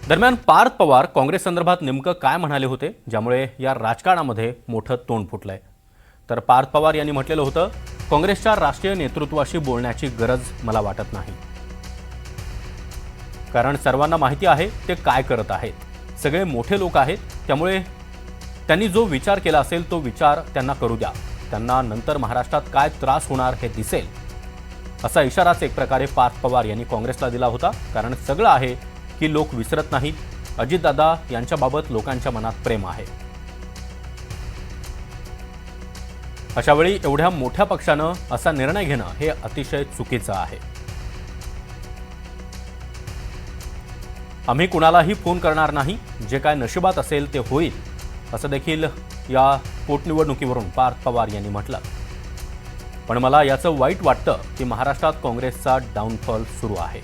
दरम्यान पार्थ पवार काँग्रेस संदर्भात नेमकं काय म्हणाले होते, ज्यामुळे या राजकारणामध्ये मोठं तोंड फुटलंय? तर पार्थ पवार यांनी म्हटलेलं होतं, काँग्रेसच्या राष्ट्रीय नेतृत्वाशी बोलण्याची गरज मला वाटत नाही, कारण सर्वांना माहिती आहे ते काय करत आहेत. सगळे मोठे लोक आहेत, त्यामुळे त्यांनी जो विचार केला असेल तो विचार त्यांना करू द्या. त्यांना नंतर महाराष्ट्रात काय त्रास होणार हे दिसेल, असा इशाराच एक प्रकारे पार्थ पवार यांनी काँग्रेसला दिला होता. कारण सगळं आहे की लोक विसरत नाहीत. अजितदादा यांच्याबाबत लोकांच्या मनात प्रेम आहे. अशा वेळी एवढ्या मोठ्या पक्षानं असा निर्णय घेणं हे अतिशय चुकीचं आहे. आम्ही कुणालाही फोन करणार नाही, जे काय नशिबात असेल ते होईल, असं देखील या पोटनिवडणुकीवरून पार्थ पवार यांनी म्हटलं. पण मला याचं वाईट वाटतं की महाराष्ट्रात काँग्रेसचा डाऊनफॉल सुरू आहे.